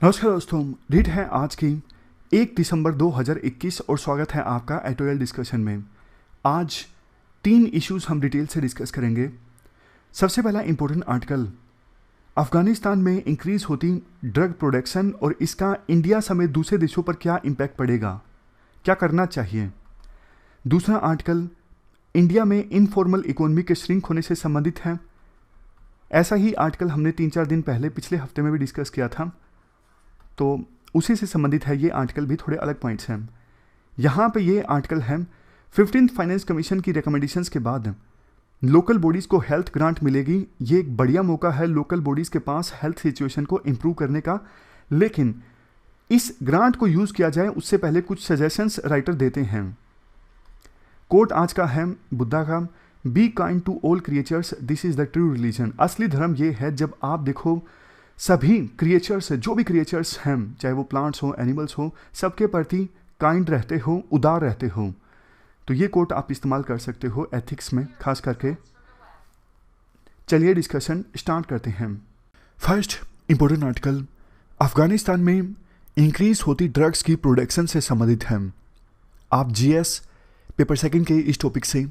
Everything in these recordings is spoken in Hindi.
नमस्कार दोस्तों, डेट है आज की 1 दिसंबर 2021 और स्वागत है आपका एटोयल डिस्कशन में। आज 3 इश्यूज हम डिटेल से डिस्कस करेंगे। सबसे पहला इंपॉर्टेंट आर्टिकल, अफगानिस्तान में इंक्रीज होती ड्रग प्रोडक्शन और इसका इंडिया समेत दूसरे देशों पर क्या इम्पैक्ट पड़ेगा, क्या करना चाहिए। दूसरा आर्टिकल, इंडिया में इनफॉर्मल इकोनॉमी के श्रिंक होने से संबंधित है। ऐसा ही आर्टिकल हमने 3-4 दिन पहले पिछले हफ्ते में भी डिस्कस किया था, तो उसी से संबंधित है ये आर्टिकल भी, थोड़े अलग पॉइंट्स हैं। यहाँ पे ये आर्टिकल है 15th फाइनेंस कमीशन की रिकमेंडेशंस के बाद लोकल बॉडीज़ को हेल्थ ग्रांट मिलेगी। ये एक बढ़िया मौका है लोकल बॉडीज़ के पास हेल्थ सिचुएशन को इम्प्रूव करने का, लेकिन इस ग्रांट को यूज़ किया जाए उससे पहले कुछ सजेशंस राइटर देते हैं। कोट आज का है बुद्धा का, be kind to all creatures, this is the true religion. असली धर्म ये है जब आप देखो सभी क्रिएचर्स, जो भी क्रिएचर्स हैं, चाहे वो प्लांट्स हो, एनिमल्स हो, सबके प्रति काइंड रहते हो, उदार रहते हो। तो ये कोट आप इस्तेमाल कर सकते हो एथिक्स में खास करके। चलिए डिस्कशन स्टार्ट करते हैं। फर्स्ट इंपॉर्टेंट आर्टिकल, अफगानिस्तान में इंक्रीज होती ड्रग्स की प्रोडक्शन से संबंधित है। आप जीएस पेपर सेकंड के इस टॉपिक से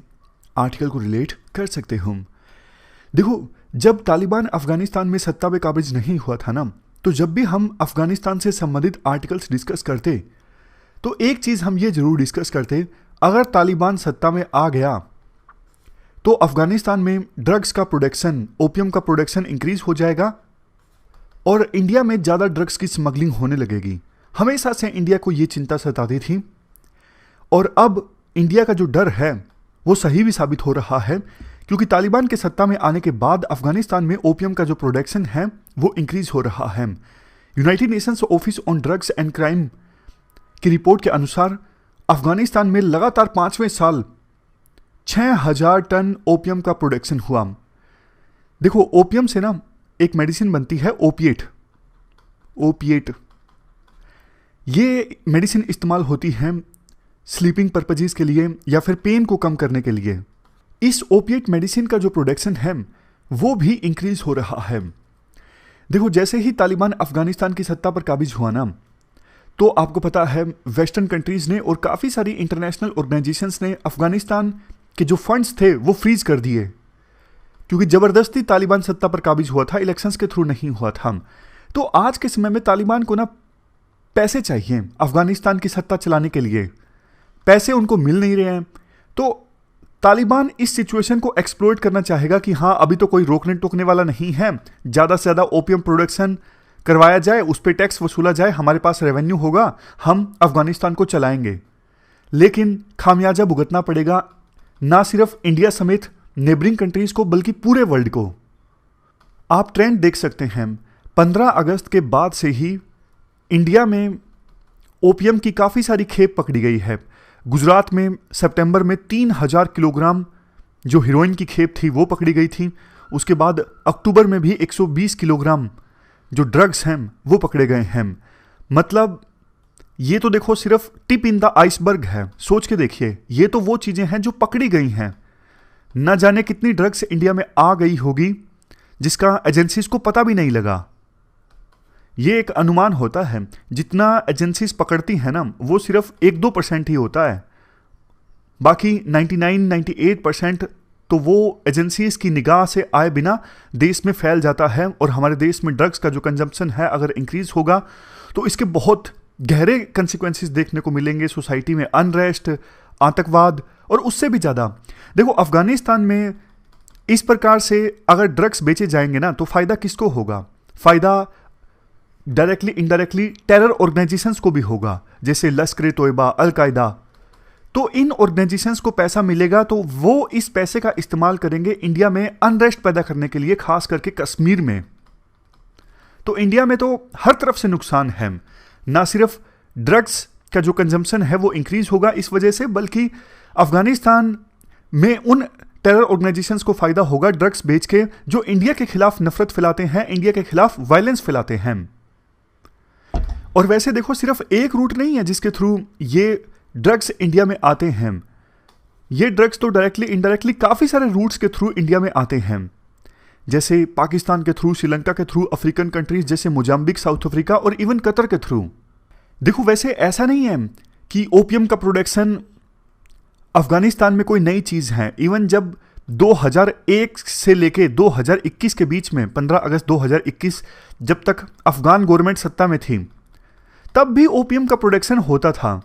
आर्टिकल को रिलेट कर सकते हो। देखो, जब तालिबान अफगानिस्तान में सत्ता पे काबिज नहीं हुआ था ना, तो जब भी हम अफगानिस्तान से संबंधित आर्टिकल्स डिस्कस करते तो एक चीज़ हम ये जरूर डिस्कस करते, अगर तालिबान सत्ता में आ गया तो अफगानिस्तान में ड्रग्स का प्रोडक्शन, ओपियम का प्रोडक्शन इंक्रीज हो जाएगा और इंडिया में ज़्यादा ड्रग्स की स्मगलिंग होने लगेगी। हमेशा से इंडिया को ये चिंता सताती थी और अब इंडिया का जो डर है वो सही भी साबित हो रहा है, क्योंकि तालिबान के सत्ता में आने के बाद अफगानिस्तान में ओपियम का जो प्रोडक्शन है वो इंक्रीज हो रहा है। United Nations office on drugs and crime की रिपोर्ट के अनुसार अफगानिस्तान में लगातार 5वें साल 6000 टन ओपियम का प्रोडक्शन हुआ। देखो, ओपियम से ना एक मेडिसिन बनती है ओपिएट। ये मेडिसिन इस्तेमाल होती है स्लीपिंग पर्पजेस के लिए या फिर पेन को कम करने के लिए। इस ओपिएट मेडिसिन का जो प्रोडक्शन है वो भी इंक्रीज हो रहा है। देखो, जैसे ही तालिबान अफगानिस्तान की सत्ता पर काबिज हुआ ना, तो आपको पता है वेस्टर्न कंट्रीज ने और काफ़ी सारी इंटरनेशनल ऑर्गेनाइजेशंस ने अफगानिस्तान के जो फंड्स थे वो फ्रीज कर दिए, क्योंकि ज़बरदस्ती तालिबान सत्ता पर काबिज हुआ था, इलेक्शंस के थ्रू नहीं हुआ था। तो आज के समय में तालिबान को ना पैसे चाहिए अफगानिस्तान की सत्ता चलाने के लिए, पैसे उनको मिल नहीं रहे हैं। तो तालिबान इस सिचुएशन को एक्सप्लॉइट करना चाहेगा कि हाँ, अभी तो कोई रोकने टोकने वाला नहीं है, ज़्यादा से ज़्यादा ओपियम प्रोडक्शन करवाया जाए, उस पर टैक्स वसूला जाए, हमारे पास रेवेन्यू होगा, हम अफगानिस्तान को चलाएंगे। लेकिन खामियाजा भुगतना पड़ेगा ना सिर्फ इंडिया समेत नेबरिंग कंट्रीज को, बल्कि पूरे वर्ल्ड को। आप ट्रेंड देख सकते हैं, 15 अगस्त के बाद से ही इंडिया में ओपियम की काफ़ी सारी खेप पकड़ी गई है। गुजरात में सितंबर में 3000 किलोग्राम जो हीरोइन की खेप थी वो पकड़ी गई थी। उसके बाद अक्टूबर में भी 120 किलोग्राम जो ड्रग्स हैं वो पकड़े गए हैं। मतलब ये तो देखो सिर्फ टिप इन द आइसबर्ग है। सोच के देखिए, ये तो वो चीज़ें हैं जो पकड़ी गई हैं। न जाने कितनी ड्रग्स इंडिया में आ गई होगी जिसका एजेंसीज को पता भी नहीं लगा। ये एक अनुमान होता है, जितना एजेंसीज पकड़ती हैं ना वो सिर्फ 1-2% ही होता है, बाकी 99-98% तो वो एजेंसीज की निगाह से आए बिना देश में फैल जाता है। और हमारे देश में ड्रग्स का जो कंजम्पशन है अगर इंक्रीज होगा तो इसके बहुत गहरे कंसिक्वेंसेस देखने को मिलेंगे। सोसाइटी में अनरेस्ट, आतंकवाद और उससे भी ज़्यादा। देखो, अफगानिस्तान में इस प्रकार से अगर ड्रग्स बेचे जाएंगे ना तो फ़ायदा किसको होगा? फ़ायदा डायरेक्टली इनडायरेक्टली टेरर ऑर्गेनाइजेशंस को भी होगा, जैसे लश्कर तोयबा, अल-कायदा। तो इन ऑर्गेनाइजेशंस को पैसा मिलेगा तो वो इस पैसे का इस्तेमाल करेंगे इंडिया में अनरेस्ट पैदा करने के लिए, खास करके कश्मीर में। तो इंडिया में तो हर तरफ से नुकसान है। ना सिर्फ ड्रग्स का जो कंजम्पशन है वो इंक्रीज होगा इस वजह से, बल्कि अफगानिस्तान में उन टेरर ऑर्गेनाइजेशंस को फायदा होगा ड्रग्स बेच के, जो इंडिया के खिलाफ नफरत फैलाते हैं, इंडिया के खिलाफ वायलेंस फैलाते हैं। और वैसे देखो, सिर्फ एक रूट नहीं है जिसके थ्रू ये ड्रग्स इंडिया में आते हैं। ये ड्रग्स तो डायरेक्टली इनडायरेक्टली काफ़ी सारे रूट्स के थ्रू इंडिया में आते हैं। जैसे पाकिस्तान के थ्रू, श्रीलंका के थ्रू, अफ्रीकन कंट्रीज जैसे मोजाम्बिक, साउथ अफ्रीका और इवन कतर के थ्रू। देखो वैसे ऐसा नहीं है कि ओपियम का प्रोडक्शन अफगानिस्तान में कोई नई चीज है। इवन जब 2001 से लेके 2021 के बीच में, 15 अगस्त 2021, जब तक अफगान गवर्नमेंट सत्ता में थी, तब भी ओपियम का प्रोडक्शन होता था।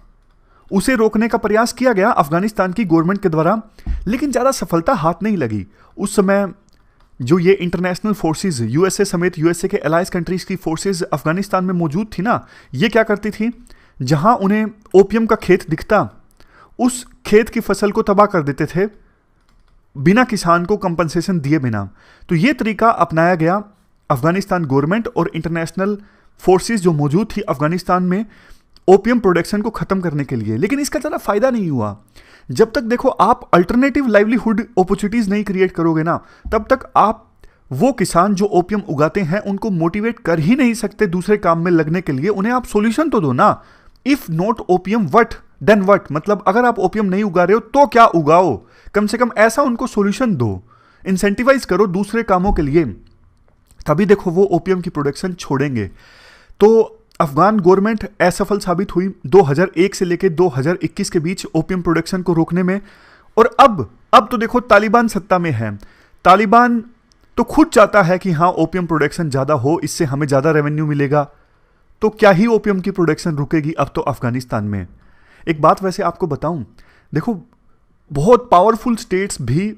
उसे रोकने का प्रयास किया गया अफगानिस्तान की गवर्नमेंट के द्वारा, लेकिन ज़्यादा सफलता हाथ नहीं लगी। उस समय जो ये इंटरनेशनल फोर्सेस, यूएसए समेत यूएसए के अलाइज कंट्रीज की फोर्सेस अफगानिस्तान में मौजूद थी ना, ये क्या करती थी, जहां उन्हें ओपियम का खेत दिखता, उस खेत की फसल को तबाह कर देते थे बिना किसान को कंपनसेशन दिए बिना। तो ये तरीका अपनाया गया अफगानिस्तान गवर्नमेंट और इंटरनेशनल फोर्सेस जो मौजूद थी अफगानिस्तान में ओपियम प्रोडक्शन को खत्म करने के लिए। लेकिन इसका ज़्यादा फायदा नहीं हुआ। जब तक देखो आप अल्टरनेटिव लाइवलीहुड अपॉर्चुनिटीज नहीं क्रिएट करोगे ना, तब तक आप वो किसान जो ओपियम उगाते हैं उनको मोटिवेट कर ही नहीं सकते दूसरे काम में लगने के लिए। उन्हें आप सॉल्यूशन तो दो ना। If not opium what then what, मतलब अगर आप ओपियम नहीं उगा रहे हो तो क्या उगाओ, कम से कम ऐसा उनको सॉल्यूशन दो, इंसेंटिवाइज करो दूसरे कामों के लिए, तभी देखो वो ओपियम की प्रोडक्शन छोड़ेंगे। तो अफगान गवर्नमेंट असफल साबित हुई 2001 से लेकर 2021 के बीच ओपियम प्रोडक्शन को रोकने में। और अब तो देखो तालिबान सत्ता में है। तालिबान तो खुद चाहता है कि हाँ ओपियम प्रोडक्शन ज़्यादा हो, इससे हमें ज़्यादा रेवेन्यू मिलेगा। तो क्या ही ओपियम की प्रोडक्शन रुकेगी अब तो अफगानिस्तान में। एक बात वैसे आपको बताऊं, देखो बहुत पावरफुल स्टेट्स भी,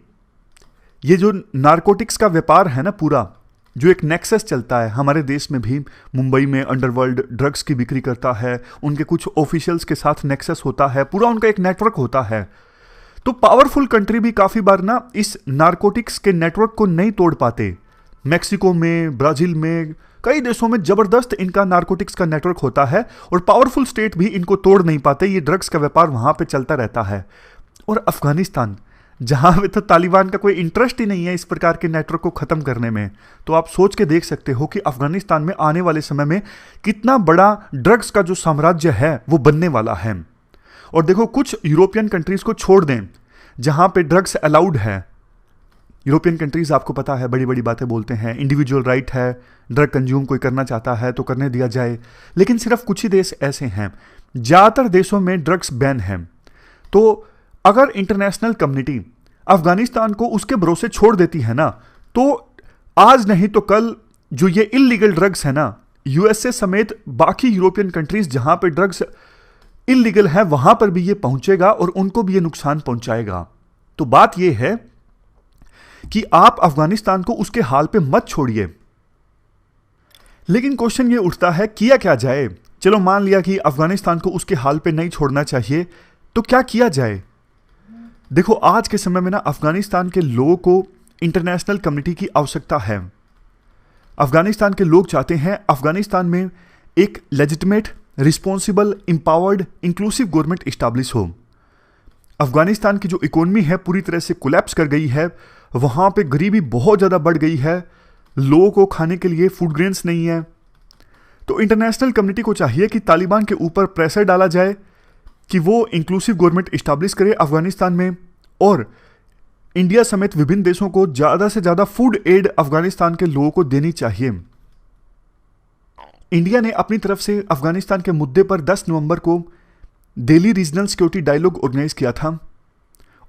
ये जो नारकोटिक्स का व्यापार है ना, पूरा जो एक नेक्सस चलता है हमारे देश में भी, मुंबई में अंडरवर्ल्ड ड्रग्स की बिक्री करता है, उनके कुछ ऑफिशियल्स के साथ नेक्सस होता है, पूरा उनका एक नेटवर्क होता है। तो पावरफुल कंट्री भी काफ़ी बार ना इस नारकोटिक्स के नेटवर्क को नहीं तोड़ पाते। मैक्सिको में, ब्राज़ील में, कई देशों में ज़बरदस्त इनका नारकोटिक्स का नेटवर्क होता है और पावरफुल स्टेट भी इनको तोड़ नहीं पाते। ये ड्रग्स का व्यापार वहाँ पे चलता रहता है। और अफगानिस्तान, जहाँ पे तो तालिबान का कोई इंटरेस्ट ही नहीं है इस प्रकार के नेटवर्क को ख़त्म करने में, तो आप सोच के देख सकते हो कि अफगानिस्तान में आने वाले समय में कितना बड़ा ड्रग्स का जो साम्राज्य है वो बनने वाला है। और देखो कुछ यूरोपियन कंट्रीज़ को छोड़ दें जहाँ पे ड्रग्स अलाउड है। यूरोपियन कंट्रीज़ आपको पता है बड़ी बड़ी बातें बोलते हैं, इंडिविजुअल राइट है, ड्रग कंज्यूम कोई करना चाहता है तो करने दिया जाए। लेकिन सिर्फ कुछ ही देश ऐसे हैं, ज़्यादातर देशों में ड्रग्स बैन है। तो अगर इंटरनेशनल कम्युनिटी अफगानिस्तान को उसके भरोसे छोड़ देती है ना, तो आज नहीं तो कल जो ये इल्लीगल ड्रग्स है ना, यूएसए समेत बाकी यूरोपियन कंट्रीज जहां पे ड्रग्स इल्लीगल है वहां पर भी ये पहुंचेगा और उनको भी ये नुकसान पहुंचाएगा। तो बात ये है कि आप अफगानिस्तान को उसके हाल पे मत छोड़िए। लेकिन क्वेश्चन ये उठता है किया क्या जाए। चलो मान लिया कि अफगानिस्तान को उसके हाल पे नहीं छोड़ना चाहिए, तो क्या किया जाए। देखो आज के समय में ना अफगानिस्तान के लोगों को इंटरनेशनल कम्युनिटी की आवश्यकता है। अफगानिस्तान के लोग चाहते हैं अफगानिस्तान में एक legitimate, responsible, empowered, inclusive government establish हो। अफगानिस्तान की जो इकोनॉमी है पूरी तरह से कोलैप्स कर गई है, वहाँ पे गरीबी बहुत ज़्यादा बढ़ गई है, लोगों को खाने के लिए फूड ग्रेन्स नहीं है। तो इंटरनेशनल कम्युनिटी को चाहिए कि तालिबान के ऊपर प्रेशर डाला जाए कि वो इंक्लूसिव गवर्नमेंट इस्टेब्लिश करे अफगानिस्तान में, और इंडिया समेत विभिन्न देशों को ज़्यादा से ज़्यादा फूड एड अफगानिस्तान के लोगों को देनी चाहिए। इंडिया ने अपनी तरफ से अफगानिस्तान के मुद्दे पर 10 नवंबर को Delhi regional security dialogue organise किया था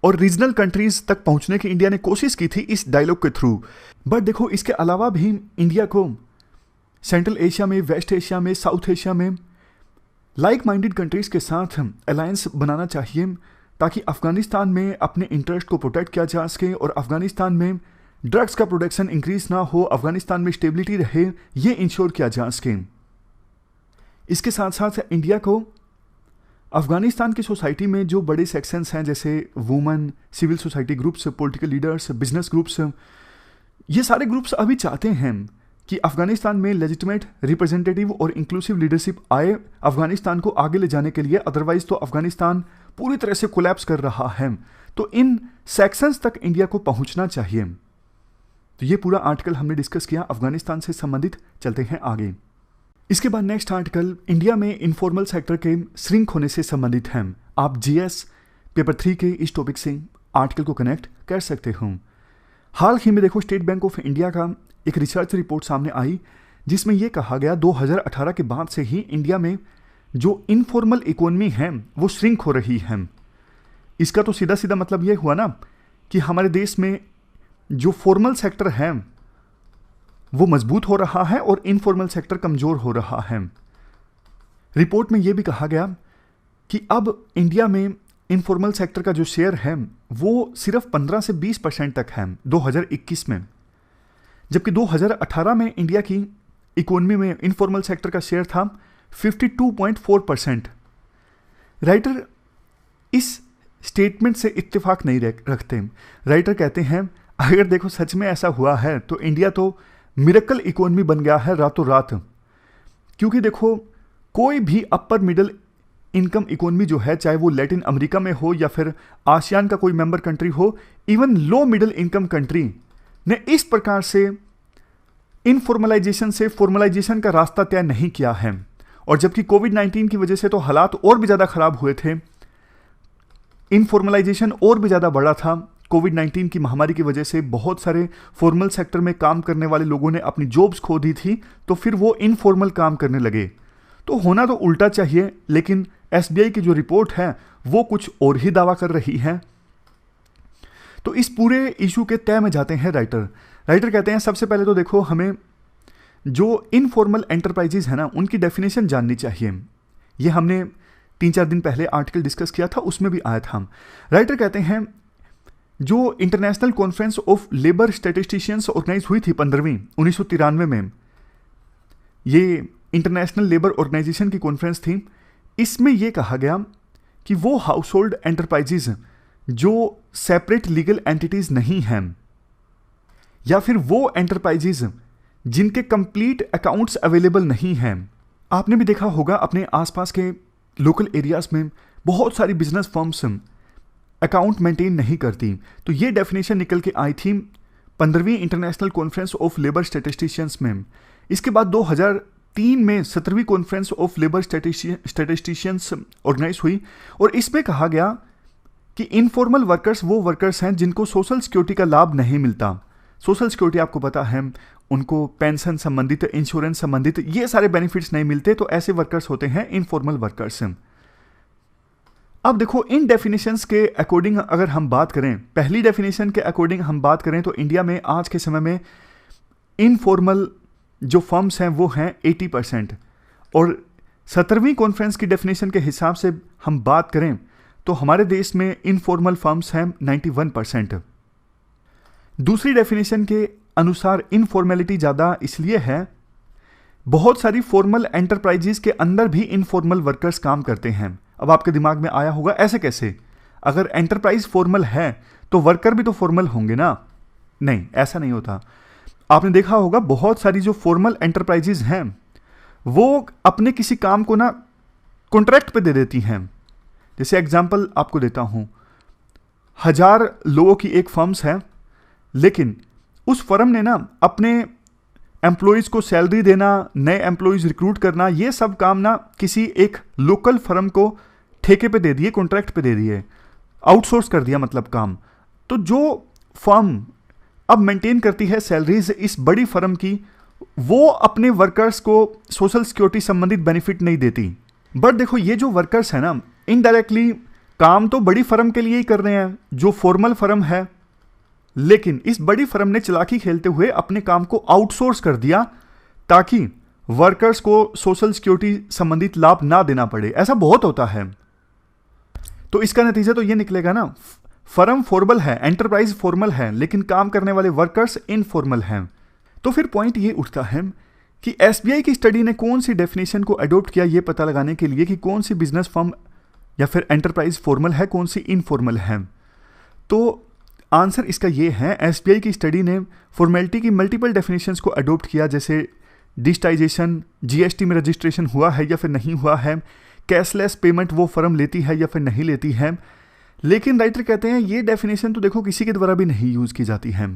और रीजनल कंट्रीज तक पहुंचने की इंडिया ने कोशिश की थी इस डायलॉग के थ्रू। बट देखो इसके अलावा भी इंडिया को सेंट्रल एशिया में, वेस्ट एशिया में, साउथ एशिया में लाइक माइंडेड कंट्रीज के साथ अलायंस बनाना चाहिए ताकि अफगानिस्तान में अपने इंटरेस्ट को प्रोटेक्ट किया जा सके और अफगानिस्तान में ड्रग्स का प्रोडक्शन इंक्रीज ना हो, अफगानिस्तान में स्टेबिलिटी रहे, ये इंश्योर किया जा सके। इसके साथ साथ इंडिया को अफगानिस्तान की सोसाइटी में जो बड़े सेक्शंस हैं जैसे women, civil society groups, political leaders, business groups, ये सारे ग्रुप्स अभी चाहते हैं कि अफगानिस्तान में लेजिटिमेट, रिप्रेजेंटेटिव और इंक्लूसिव लीडरशिप आए अफगानिस्तान को आगे ले जाने के लिए। अदरवाइज तो अफगानिस्तान पूरी तरह से कोलैप्स कर रहा है। तो इन सेक्शंस तक इंडिया को पहुंचना चाहिए। तो ये पूरा आर्टिकल हमने डिस्कस किया अफगानिस्तान से संबंधित। चलते हैं आगे। इसके बाद नेक्स्ट आर्टिकल इंडिया में इनफॉर्मल सेक्टर के श्रिंक होने से संबंधित है। आप जीएस पेपर 3 के इस टॉपिक से आर्टिकल को कनेक्ट कर सकते हो। हाल ही में देखो स्टेट बैंक ऑफ इंडिया का एक रिसर्च रिपोर्ट सामने आई जिसमें यह कहा गया 2018 के बाद से ही इंडिया में जो इनफॉर्मल इकोनॉमी है वो श्रिंक हो रही है। इसका तो सीधा सीधा मतलब ये हुआ ना कि हमारे देश में जो फॉर्मल सेक्टर है वो मजबूत हो रहा है और इनफॉर्मल सेक्टर कमजोर हो रहा है। रिपोर्ट में यह भी कहा गया कि अब इंडिया में इनफॉर्मल सेक्टर का जो शेयर है वो सिर्फ 15 से 20% तक है 2021 में, जबकि 2018 में इंडिया की इकोनॉमी में इनफॉर्मल सेक्टर का शेयर था 52.4%। राइटर इस स्टेटमेंट से इत्तेफाक नहीं रखते। राइटर कहते हैं अगर देखो सच में ऐसा हुआ है तो इंडिया तो मिरेकल इकोनॉमी बन गया है रातों रात, क्योंकि देखो कोई भी अपर मिडिल इनकम इकोनॉमी जो है, चाहे वो लैटिन अमेरिका में हो या फिर आसियान का कोई मेंबर कंट्री हो, even low middle income country ने इस प्रकार से इनफॉर्मलाइजेशन से फॉर्मलाइजेशन का रास्ता तय नहीं किया है। और जबकि कोविड-19 की वजह से तो हालात और भी ज़्यादा खराब हुए थे, इनफॉर्मलाइजेशन और भी ज़्यादा बढ़ा था। कोविड-19 की महामारी की वजह से बहुत सारे फॉर्मल सेक्टर में काम करने वाले लोगों ने अपनी जॉब्स खो दी थी, तो फिर वो इनफॉर्मल काम करने लगे। तो होना तो उल्टा चाहिए, लेकिन एसबीआई की जो रिपोर्ट है वो कुछ और ही दावा कर रही है। तो इस पूरे इशू के तय में जाते हैं राइटर कहते हैं सबसे पहले तो देखो हमें जो इनफॉर्मल एंटरप्राइजेज है ना उनकी डेफिनेशन जाननी चाहिए। ये हमने 3-4 दिन पहले आर्टिकल डिस्कस किया था, उसमें भी आया था। राइटर कहते हैं जो international conference of labour statisticians organise हुई थी 15वीं 1993 में, ये इंटरनेशनल लेबर ऑर्गेनाइजेशन की कॉन्फ्रेंस थी। इसमें यह कहा गया कि वो हाउस होल्ड एंटरप्राइजेज जो सेपरेट लीगल एंटिटीज नहीं हैं, या फिर वो एंटरप्राइजेज जिनके कंप्लीट अकाउंट्स अवेलेबल नहीं हैं। आपने भी देखा होगा अपने आसपास के लोकल एरियाज में बहुत सारी बिजनेस फर्म्स अकाउंट मेंटेन नहीं करती। तो ये डेफिनेशन निकल के आई थी 15वीं international conference of labour statisticians में। इसके बाद 2003 में 17वीं conference of labour statisticians organise हुई और इसमें कहा गया कि इनफॉर्मल वर्कर्स वो वर्कर्स हैं जिनको सोशल सिक्योरिटी का लाभ नहीं मिलता। सोशल सिक्योरिटी आपको पता है, उनको पेंशन संबंधित, इंश्योरेंस संबंधित ये सारे बेनिफिट्स नहीं मिलते, तो ऐसे वर्कर्स होते हैं इनफॉर्मल वर्कर्स। अब देखो इन डेफिनेशंस के अकॉर्डिंग अगर हम बात करें, पहली डेफिनेशन के अकॉर्डिंग हम बात करें तो इंडिया में आज के समय में इनफॉर्मल जो फर्म्स हैं वो हैं 80%, और 17वीं कॉन्फ्रेंस की डेफिनेशन के हिसाब से हम बात करें तो हमारे देश में इनफॉर्मल फर्म्स हैं 91%। दूसरी डेफिनेशन के अनुसार इनफॉर्मेलिटी ज़्यादा इसलिए है, बहुत सारी फॉर्मल एंटरप्राइजेस के अंदर भी इनफॉर्मल वर्कर्स काम करते हैं। अब आपके दिमाग में आया होगा ऐसे कैसे, अगर एंटरप्राइज फॉर्मल है तो वर्कर भी तो फॉर्मल होंगे ना। नहीं, ऐसा नहीं होता। आपने देखा होगा बहुत सारी जो फॉर्मल एंटरप्राइजेज हैं वो अपने किसी काम को ना कॉन्ट्रैक्ट पे दे देती हैं। जैसे एग्जांपल आपको देता हूं, 1000 लोगों की एक फर्म्स है, लेकिन उस फर्म ने ना अपने एम्प्लॉयज़ को सैलरी देना, नए एम्प्लॉयज़ रिक्रूट करना, ये सब काम ना किसी एक लोकल फर्म को ठेके पे दे दिए, कॉन्ट्रैक्ट पे दे दिए, आउटसोर्स कर दिया मतलब काम। तो जो फर्म अब मेंटेन करती है सैलरीज इस बड़ी फर्म की, वो अपने वर्कर्स को सोशल सिक्योरिटी संबंधित बेनिफिट नहीं देती। बट देखो ये जो वर्कर्स है ना, इनडायरेक्टली काम तो बड़ी फर्म के लिए ही कर रहे हैं जो फॉर्मल फर्म है, लेकिन इस बड़ी फर्म ने चालाकी खेलते हुए अपने काम को आउटसोर्स कर दिया ताकि वर्कर्स को सोशल सिक्योरिटी संबंधित लाभ ना देना पड़े। ऐसा बहुत होता है। तो इसका नतीजा तो ये निकलेगा ना, फर्म फॉर्मल है, एंटरप्राइज फॉर्मल है, लेकिन काम करने वाले वर्कर्स इनफॉर्मल हैं। तो फिर पॉइंट ये उठता है कि एसबीआई की स्टडी ने कौन सी डेफिनेशन को अडॉप्ट किया ये पता लगाने के लिए कि कौन सी बिजनेस फर्म या फिर एंटरप्राइज फॉर्मल है, कौन सी इनफॉर्मल है। तो आंसर इसका ये है, एसबीआई की स्टडी ने फॉर्मेलिटी की मल्टीपल डेफिनेशंस को अडॉप्ट किया, जैसे डिजिटाइजेशन, जीएसटी में रजिस्ट्रेशन हुआ है या फिर नहीं हुआ है, कैशलेस पेमेंट वो फर्म लेती है या फिर नहीं लेती है। लेकिन राइटर कहते हैं ये डेफिनेशन तो देखो किसी के द्वारा भी नहीं यूज की जाती है।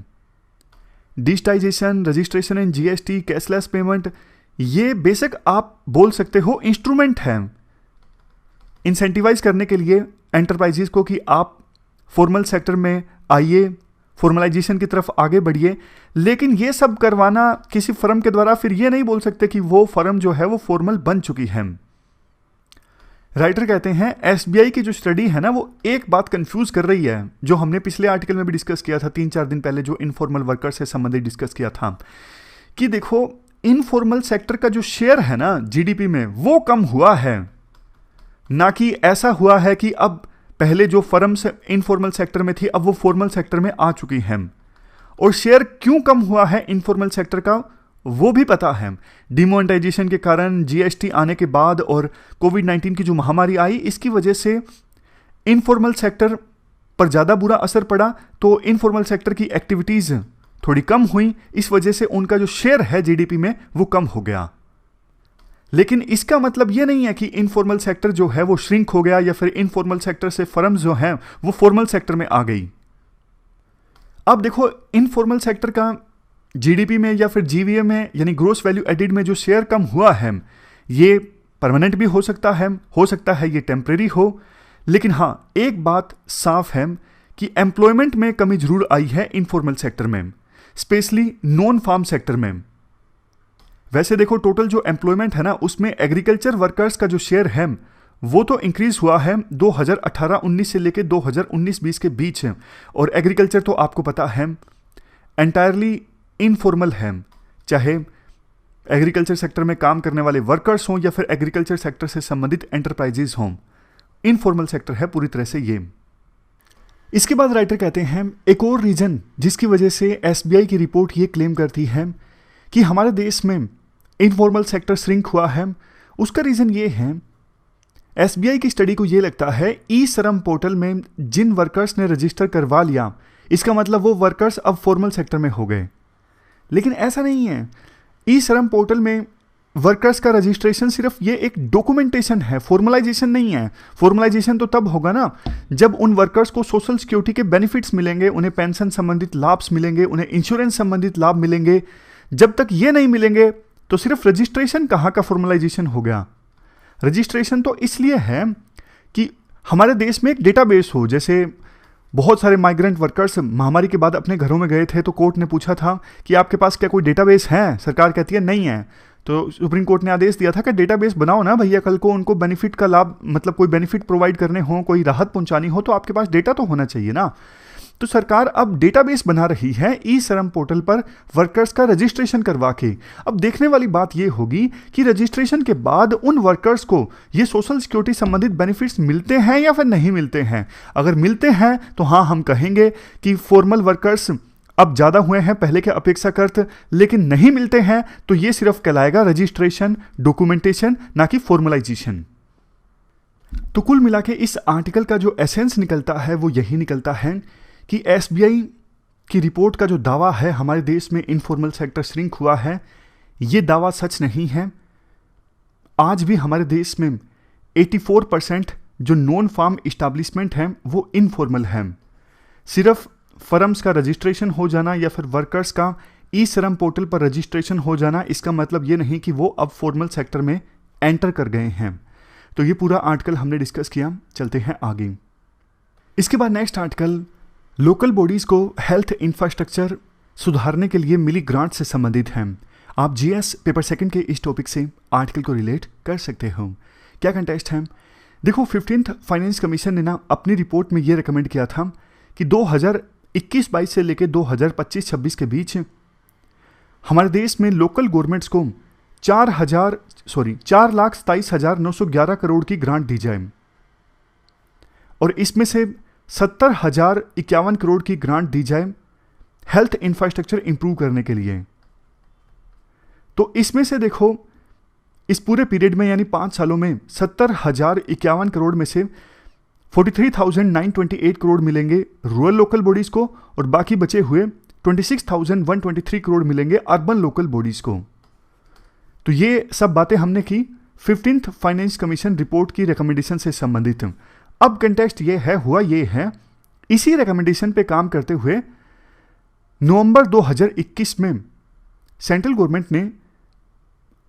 Digitisation, registration and GST, cashless payment, ये बेसिक आप बोल सकते हो इंस्ट्रूमेंट है इंसेंटिवाइज करने के लिए एंटरप्राइजेज को कि आप फॉर्मल सेक्टर में आइए, फॉर्मलाइजेशन की तरफ आगे बढ़िए। लेकिन ये सब करवाना किसी फर्म के द्वारा फिर ये नहीं बोल सकते कि वो फर्म जो है वो फॉर्मल बन चुकी है। राइटर कहते हैं एसबीआई की जो स्टडी है ना वो एक बात कंफ्यूज कर रही है, जो हमने पिछले आर्टिकल में भी डिस्कस किया था 3-4 दिन पहले, जो इनफॉर्मल वर्कर से संबंधित डिस्कस किया था कि देखो इनफॉर्मल सेक्टर का जो शेयर है ना जीडीपी में वो कम हुआ है, ना कि ऐसा हुआ है कि अब पहले जो फर्म्स इनफॉर्मल सेक्टर में थी अब वो फॉर्मल सेक्टर में आ चुकी हैं। और शेयर क्यों कम हुआ है इनफॉर्मल सेक्टर का वो भी पता है। डिमोनेटाइजेशन के कारण, जीएसटी आने के बाद और कोविड-19 की जो महामारी आई, इसकी वजह से इनफॉर्मल सेक्टर पर ज़्यादा बुरा असर पड़ा, तो इनफॉर्मल सेक्टर की एक्टिविटीज़ थोड़ी कम हुई, इस वजह से उनका जो शेयर है जीडीपी में वो कम हो गया। लेकिन इसका मतलब ये नहीं है कि इनफॉर्मल सेक्टर जो है वो श्रिंक हो गया या फिर इनफॉर्मल सेक्टर से फर्म्स जो हैं वो फॉर्मल सेक्टर में आ गई। अब देखो इनफॉर्मल सेक्टर का जीडीपी में या फिर जीवीए में यानी ग्रोस वैल्यू एडिड में जो शेयर कम हुआ है ये परमानेंट भी हो सकता है ये टेम्परेरी हो। लेकिन हाँ, एक बात साफ है कि एम्प्लॉयमेंट में कमी जरूर आई है इनफॉर्मल सेक्टर में, स्पेशली नॉन फार्म सेक्टर में। वैसे देखो टोटल जो एम्प्लॉयमेंट है ना उसमें एग्रीकल्चर वर्कर्स का जो शेयर है वो तो इंक्रीज हुआ है 2018-19 से लेके 2019-20 के बीच है। और एग्रीकल्चर तो आपको पता है एंटायरली इनफॉर्मल है, चाहे एग्रीकल्चर सेक्टर में काम करने वाले वर्कर्स हों या फिर एग्रीकल्चर सेक्टर से संबंधित एंटरप्राइजेज हों, इनफॉर्मल सेक्टर है पूरी तरह से ये। इसके बाद राइटर कहते हैं एक और रीजन जिसकी वजह से एसबीआई की रिपोर्ट ये क्लेम करती है कि हमारे देश में इनफॉर्मल सेक्टर श्रिंक हुआ है, उसका रीजन ये है एसबीआई की स्टडी को ये लगता है ई श्रम पोर्टल में जिन वर्कर्स ने रजिस्टर करवा लिया इसका मतलब वो वर्कर्स अब फॉर्मल सेक्टर में हो गए। लेकिन ऐसा नहीं है। ई श्रम पोर्टल में वर्कर्स का रजिस्ट्रेशन सिर्फ ये एक डॉक्यूमेंटेशन है, फॉर्मलाइजेशन नहीं है। फॉर्मलाइजेशन तो तब होगा ना जब उन वर्कर्स को सोशल सिक्योरिटी के बेनिफिट्स मिलेंगे, उन्हें पेंशन संबंधित लाभ मिलेंगे, उन्हें इंश्योरेंस संबंधित लाभ मिलेंगे। जब तक ये नहीं मिलेंगे तो सिर्फ रजिस्ट्रेशन कहाँ का फॉर्मलाइजेशन हो गया। रजिस्ट्रेशन तो इसलिए है कि हमारे देश में एक डेटाबेस हो। जैसे बहुत सारे माइग्रेंट वर्कर्स महामारी के बाद अपने घरों में गए थे तो कोर्ट ने पूछा था कि आपके पास क्या कोई डेटाबेस है, सरकार कहती है नहीं है, तो सुप्रीम कोर्ट ने आदेश दिया था कि डेटाबेस बनाओ ना भैया, कल को उनको बेनिफिट का लाभ मतलब कोई बेनिफिट प्रोवाइड करने हो, कोई राहत पहुंचानी हो तो आपके पास डेटा तो होना चाहिए ना। तो सरकार अब डेटाबेस बना रही है ई श्रम पोर्टल पर वर्कर्स का रजिस्ट्रेशन करवा के। अब देखने वाली बात यह होगी कि रजिस्ट्रेशन के बाद उन वर्कर्स को ये सोशल सिक्योरिटी संबंधित बेनिफिट्स मिलते हैं या फिर नहीं मिलते हैं। अगर मिलते हैं तो हाँ, हम कहेंगे कि फॉर्मल वर्कर्स अब ज़्यादा हुए हैं पहले के अपेक्षाकृत। लेकिन नहीं मिलते हैं तो ये सिर्फ कहलाएगा रजिस्ट्रेशन, डॉक्यूमेंटेशन, ना कि फॉर्मलाइजेशन। तो कुल मिला के इस आर्टिकल का जो एसेंस निकलता है वो यही निकलता है कि एसबीआई की रिपोर्ट का जो दावा है हमारे देश में इनफॉर्मल सेक्टर श्रिंक हुआ है, ये दावा सच नहीं है। आज भी हमारे देश में 84% जो नॉन फार्म इस्टेब्लिशमेंट हैं वो इनफॉर्मल हैं। सिर्फ फर्म्स का रजिस्ट्रेशन हो जाना या फिर वर्कर्स का ई श्रम पोर्टल पर रजिस्ट्रेशन हो जाना इसका मतलब ये नहीं कि वो अब फॉर्मल सेक्टर में एंटर कर गए हैं। तो ये पूरा आर्टिकल हमने डिस्कस किया, चलते हैं आगे। इसके बाद नेक्स्ट आर्टिकल लोकल बॉडीज़ को हेल्थ इंफ्रास्ट्रक्चर सुधारने के लिए मिली ग्रांट से संबंधित है। आप जीएस पेपर सेकंड के इस टॉपिक से आर्टिकल को रिलेट कर सकते हो। क्या कंटेस्ट है? देखो 15th फाइनेंस कमीशन ने ना अपनी रिपोर्ट में ये रिकमेंड किया था कि 2021-22 से लेकर 2025-26 के बीच हमारे देश में लोकल गवर्नमेंट्स को 4,27,911 करोड़ की ग्रांट दी जाए और इसमें से 70,051 करोड़ की ग्रांट दी जाए हेल्थ इंफ्रास्ट्रक्चर इंप्रूव करने के लिए। तो इसमें से देखो इस पूरे पीरियड में यानी 5 सालों में 70,051 करोड़ में से 43,928 करोड़ मिलेंगे रूरल लोकल बॉडीज को और बाकी बचे हुए 26,123 करोड़ मिलेंगे अर्बन लोकल बॉडीज को। तो ये सब बातें हमने की 15th फाइनेंस कमीशन रिपोर्ट की रिकमेंडेशन से संबंधित। अब कंटेक्स्ट ये है इसी रिकमेंडेशन पे काम करते हुए नवंबर 2021 में सेंट्रल गवर्नमेंट ने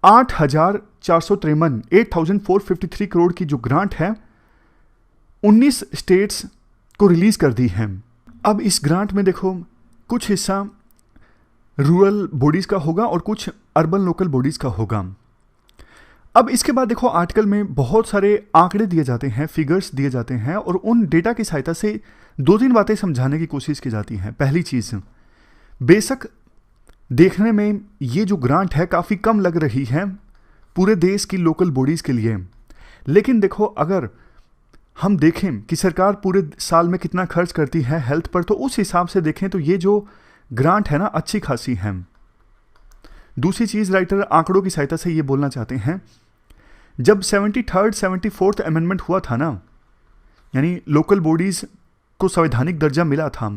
8,453 करोड़ की जो ग्रांट है 19 स्टेट्स को रिलीज कर दी है। अब इस ग्रांट में देखो कुछ हिस्सा रूरल बॉडीज़ का होगा और कुछ अर्बन लोकल बॉडीज़ का होगा। अब इसके बाद देखो आर्टिकल में बहुत सारे आंकड़े दिए जाते हैं, फिगर्स दिए जाते हैं और उन डेटा की सहायता से 2-3 बातें समझाने की कोशिश की जाती है। पहली चीज़, बेशक देखने में ये जो ग्रांट है काफ़ी कम लग रही है पूरे देश की लोकल बॉडीज़ के लिए, लेकिन देखो अगर हम देखें कि सरकार पूरे साल में कितना खर्च करती है हेल्थ पर, तो उस हिसाब से देखें तो ये जो ग्रांट है ना अच्छी खासी है। दूसरी चीज़, राइटर आंकड़ों की सहायता से ये बोलना चाहते हैं, जब 73rd 74th अमेंडमेंट हुआ था ना, यानी लोकल बॉडीज़ को संवैधानिक दर्जा मिला था,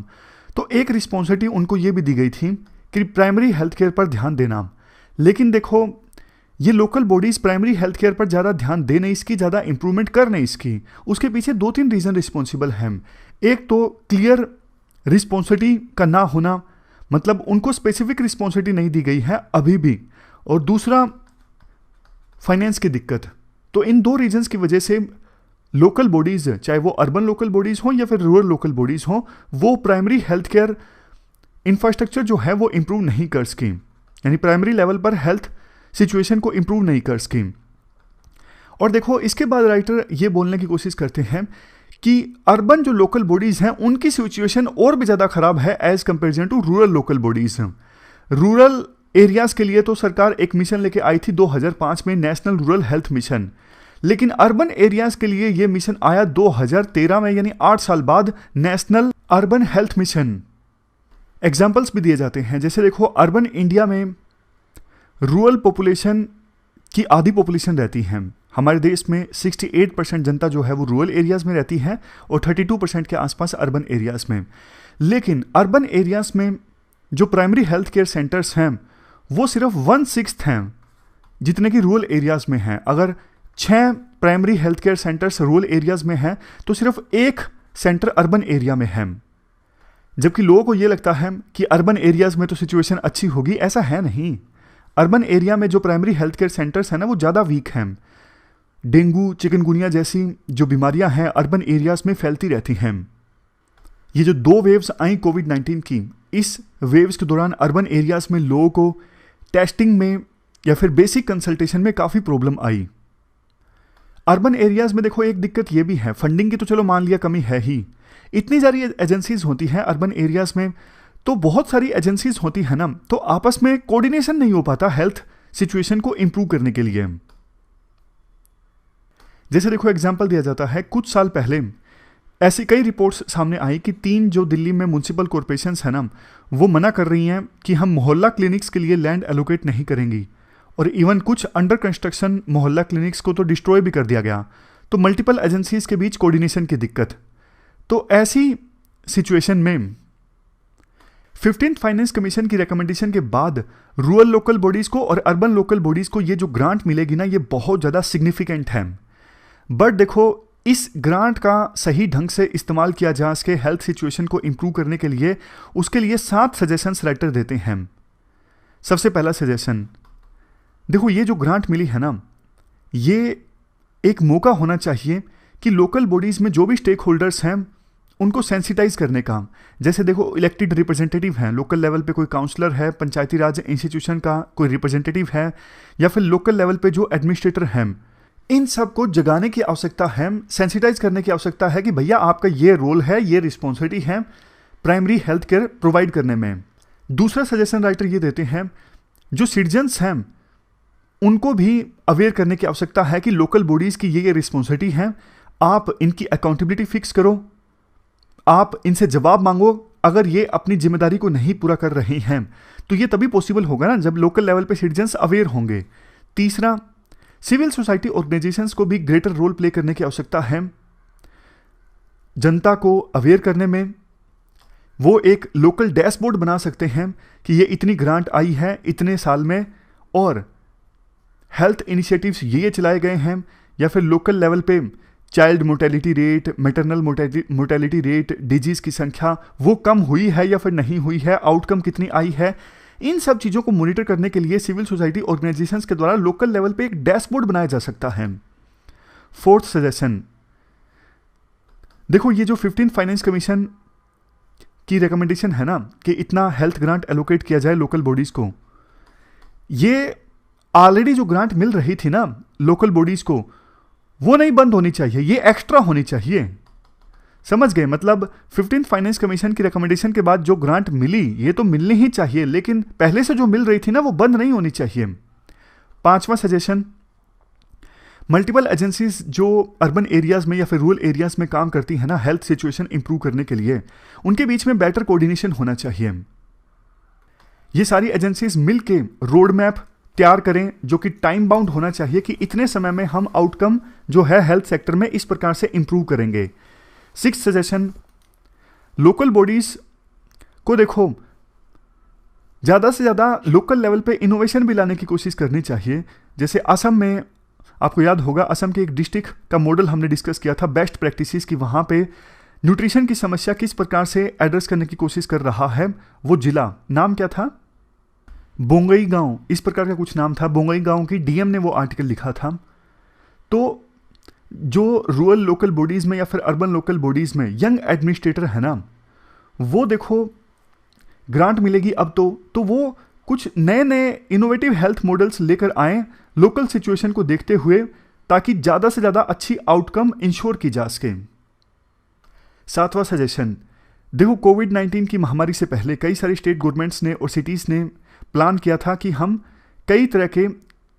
तो एक रिस्पॉन्सिबिलिटी उनको ये भी दी गई थी कि प्राइमरी हेल्थ केयर पर ध्यान देना। लेकिन देखो ये local bodies primary health care पर ज़्यादा ध्यान दे नहीं, इसकी ज़्यादा इंप्रूवमेंट कर नहीं इसकी। उसके पीछे 2-3 रीज़न रिस्पॉन्सिबल हैं। एक तो क्लियर रिस्पॉन्सिबिलिटी का ना होना, मतलब उनको स्पेसिफिक रिस्पॉन्सिबिलिटी नहीं दी गई है अभी भी, और दूसरा फाइनेंस की दिक्कत। तो इन 2 रीजंस की वजह से लोकल बॉडीज़, चाहे वो अर्बन लोकल बॉडीज़ हों या फिर रूरल लोकल बॉडीज़ हों, वो प्राइमरी हेल्थ केयर इंफ्रास्ट्रक्चर जो है वो इम्प्रूव नहीं कर सकी, यानी प्राइमरी लेवल पर हेल्थ सिचुएशन को इम्प्रूव नहीं कर सकी। और देखो इसके बाद राइटर ये बोलने की कोशिश करते हैं कि अर्बन जो लोकल बॉडीज़ हैं उनकी सिचुएशन और भी ज़्यादा ख़राब है as comparison to rural local bodies. Rural areas के लिए तो सरकार एक मिशन लेके आई थी 2005 में, नेशनल रूरल हेल्थ मिशन, लेकिन अर्बन एरियाज़ के लिए ये मिशन आया 2013 में, यानी 8 साल बाद, national urban health mission. Examples भी दिए जाते हैं, जैसे देखो अर्बन इंडिया में रूरल पॉपुलेशन की आधी पॉपुलेशन रहती है। हमारे देश में 68% जनता जो है वो रूरल एरियाज़ में रहती है और 32% के आसपास अर्बन एरियाज़ में। लेकिन अर्बन एरियाज़ में जो प्राइमरी हेल्थ केयर सेंटर्स हैं वो सिर्फ 1/6 हैं जितने कि रूरल एरियाज़ में हैं। अगर 6 primary health care centres rural areas में हैं तो सिर्फ 1 सेंटर अर्बन एरिया में है। जबकि लोगों को ये लगता है कि अर्बन एरियाज़ में तो सिचुएशन अच्छी होगी, ऐसा है नहीं। अर्बन एरिया में जो प्राइमरी हेल्थ केयर सेंटर्स हैं ना वो ज़्यादा वीक हैं। डेंगू, चिकनगुनिया जैसी जो बीमारियां हैं अर्बन एरियाज़ में फैलती रहती हैं। ये जो 2 वेव्स आई कोविड-19 की, इस वेव्स के दौरान अर्बन एरियाज़ में लोगों को टेस्टिंग में या फिर बेसिक कंसल्टेशन में काफ़ी प्रॉब्लम आई। अर्बन एरियाज़ में देखो एक दिक्कत ये भी है, फंडिंग की तो चलो मान लिया कमी है ही, इतनी सारी एजेंसीज होती हैं अर्बन एरियाज़ में, तो बहुत सारी एजेंसीज होती है ना, तो आपस में कोऑर्डिनेशन नहीं हो पाता हेल्थ सिचुएशन को इंप्रूव करने के लिए। जैसे देखो एग्जाम्पल दिया जाता है, कुछ साल पहले ऐसी कई रिपोर्ट्स सामने आई कि 3 जो दिल्ली में म्यूनसिपल कॉरपोरेशंस है ना वो मना कर रही हैं कि हम मोहल्ला क्लिनिक्स के लिए लैंड एलोकेट नहीं करेंगी, और इवन कुछ अंडर कंस्ट्रक्शन मोहल्ला क्लिनिक्स को तो डिस्ट्रॉय भी कर दिया गया। तो मल्टीपल एजेंसीज के बीच कोऑर्डिनेशन की दिक्कत। तो ऐसी सिचुएशन में 15th फाइनेंस कमीशन की रिकमेंडेशन के बाद रूरल लोकल बॉडीज़ को और अर्बन लोकल बॉडीज़ को ये जो ग्रांट मिलेगी ना ये बहुत ज़्यादा सिग्निफिकेंट है। बट देखो इस ग्रांट का सही ढंग से इस्तेमाल किया जा सके हेल्थ सिचुएशन को इम्प्रूव करने के लिए, उसके लिए 7 सजेशंस राइटर देते हैं। सबसे पहला सजेशन, देखो ये जो ग्रांट मिली है ना ये एक मौका होना चाहिए कि लोकल बॉडीज़ में जो भी स्टेक होल्डर्स हैं उनको सेंसिटाइज करने का। जैसे देखो इलेक्टेड रिप्रेजेंटेटिव हैं, लोकल लेवल पे कोई काउंसलर है, पंचायती राज इंस्टीट्यूशन का कोई रिप्रेजेंटेटिव है, या फिर लोकल लेवल पे जो एडमिनिस्ट्रेटर हैं, इन सब को जगाने की आवश्यकता है, सेंसिटाइज करने की आवश्यकता है कि भैया आपका ये रोल है, ये रिस्पॉन्सिबिलिटी है प्राइमरी हेल्थ केयर प्रोवाइड करने में। दूसरा सजेशन राइटर ये देते हैं, जो सिटीजन्स हैं उनको भी अवेयर करने की आवश्यकता है कि लोकल बॉडीज़ की ये रिस्पॉन्सिबिलिटी है, आप इनकी अकाउंटेबिलिटी फिक्स करो, आप इनसे जवाब मांगो अगर ये अपनी जिम्मेदारी को नहीं पूरा कर रहे हैं। तो ये तभी पॉसिबल होगा ना जब लोकल लेवल पे सिटीजन्स अवेयर होंगे। तीसरा, सिविल सोसाइटी ऑर्गेनाइजेशंस को भी ग्रेटर रोल प्ले करने की आवश्यकता है जनता को अवेयर करने में। वो एक लोकल डैशबोर्ड बना सकते हैं कि ये इतनी ग्रांट आई है इतने साल में और हेल्थ इनिशिएटिव्स ये चलाए गए हैं, या फिर लोकल लेवल पे child mortality rate, maternal mortality rate, disease की संख्या वो कम हुई है या फिर नहीं हुई है, आउटकम कितनी आई है। इन सब चीज़ों को मॉनिटर करने के लिए सिविल सोसाइटी ऑर्गेनाइजेशंस के द्वारा लोकल लेवल पे एक डैशबोर्ड बनाया जा सकता है। 4th सजेशन, देखो ये जो 15th फाइनेंस कमीशन की रिकमेंडेशन है ना कि इतना हेल्थ ग्रांट एलोकेट किया जाए लोकल बॉडीज़ को, ये ऑलरेडी जो ग्रांट मिल रही थी ना लोकल बॉडीज़ को, वो नहीं बंद होनी चाहिए, ये एक्स्ट्रा होनी चाहिए। समझ गए? मतलब 15th फाइनेंस कमीशन की रिकमेंडेशन के बाद जो ग्रांट मिली ये तो मिलनी ही चाहिए, लेकिन पहले से जो मिल रही थी ना वो बंद नहीं होनी चाहिए। 5वां सजेशन, मल्टीपल एजेंसीज जो अर्बन एरियाज में या फिर रूरल एरियाज में काम करती है ना हेल्थ सिचुएशन इंप्रूव करने के लिए, उनके बीच में बेटर कोऑर्डिनेशन होना चाहिए। ये सारी एजेंसीज मिलके रोड मैप तैयार करें जो कि टाइम बाउंड होना चाहिए कि इतने समय में हम आउटकम जो है हेल्थ सेक्टर में इस प्रकार से इंप्रूव करेंगे। 6th सजेशन, लोकल बॉडीज को देखो ज़्यादा से ज़्यादा लोकल लेवल पे इनोवेशन भी लाने की कोशिश करनी चाहिए। जैसे असम में आपको याद होगा, असम के एक डिस्ट्रिक्ट का मॉडल हमने डिस्कस किया था, बेस्ट प्रैक्टिसेस की, वहाँ पे न्यूट्रिशन की समस्या किस प्रकार से एड्रेस करने की कोशिश कर रहा है। वो जिला नाम क्या था, बोंगई गांव, इस प्रकार का कुछ नाम था। बोंगई गांव की डीएम ने वो आर्टिकल लिखा था। तो जो रूरल लोकल बॉडीज़ में या फिर अर्बन लोकल बॉडीज़ में यंग एडमिनिस्ट्रेटर है ना, वो देखो ग्रांट मिलेगी अब तो वो कुछ नए नए इनोवेटिव हेल्थ मॉडल्स लेकर आएँ लोकल सिचुएशन को देखते हुए, ताकि ज़्यादा से ज़्यादा अच्छी आउटकम इंश्योर की जा सके। 7वां सजेशन, देखो कोविड-19 की महामारी से पहले कई सारी स्टेट गवर्नमेंट्स ने और सिटीज़ ने प्लान किया था कि हम कई तरह के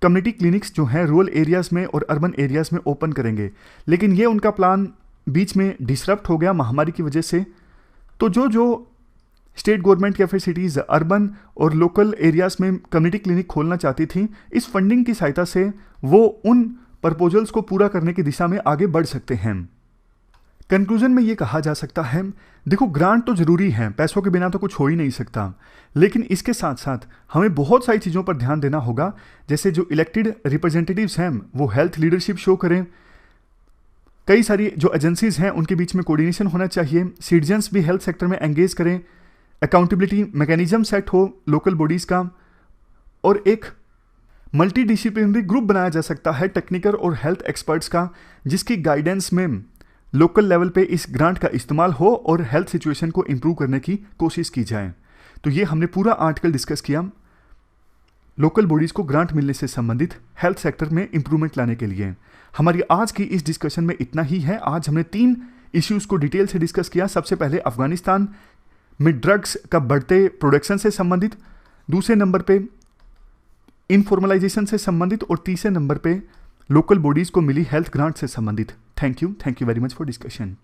कम्युनिटी क्लिनिक्स जो हैं रूरल एरियाज़ में और अर्बन एरियाज़ में ओपन करेंगे, लेकिन ये उनका प्लान बीच में डिसरप्ट हो गया महामारी की वजह से। तो जो स्टेट गवर्नमेंट या फिर सिटीज़ अर्बन और लोकल एरियाज़ में कम्युनिटी क्लिनिक खोलना चाहती थी, इस फंडिंग की सहायता से वो उन प्रपोजल्स को पूरा करने की दिशा में आगे बढ़ सकते हैं। कंक्लूजन में ये कहा जा सकता है, देखो ग्रांट तो ज़रूरी है, पैसों के बिना तो कुछ हो ही नहीं सकता, लेकिन इसके साथ साथ हमें बहुत सारी चीज़ों पर ध्यान देना होगा। जैसे जो इलेक्टेड रिप्रेजेंटेटिव्स हैं वो हेल्थ लीडरशिप शो करें, कई सारी जो एजेंसीज हैं उनके बीच में कोऑर्डिनेशन होना चाहिए, सिटीजन्स भी हेल्थ सेक्टर में एंगेज करें, अकाउंटेबिलिटी मैकेनिज्म सेट हो लोकल बॉडीज़ का, और एक मल्टी डिसिप्लिनरी ग्रुप बनाया जा सकता है टेक्निकल और हेल्थ एक्सपर्ट्स का, जिसकी गाइडेंस में लोकल लेवल पे इस ग्रांट का इस्तेमाल हो और हेल्थ सिचुएशन को इंप्रूव करने की कोशिश की जाए। तो ये हमने पूरा आर्टिकल डिस्कस किया लोकल बॉडीज़ को ग्रांट मिलने से संबंधित हेल्थ सेक्टर में इंप्रूवमेंट लाने के लिए। हमारी आज की इस डिस्कशन में इतना ही है। आज हमने 3 इश्यूज़ को डिटेल से डिस्कस किया। सबसे पहले अफगानिस्तान में ड्रग्स का बढ़ते प्रोडक्शन से संबंधित, दूसरे नंबर पे इनफॉर्मलाइजेशन से संबंधित, और तीसरे नंबर पे लोकल बॉडीज़ को मिली हेल्थ ग्रांट से संबंधित। Thank you very much for discussion.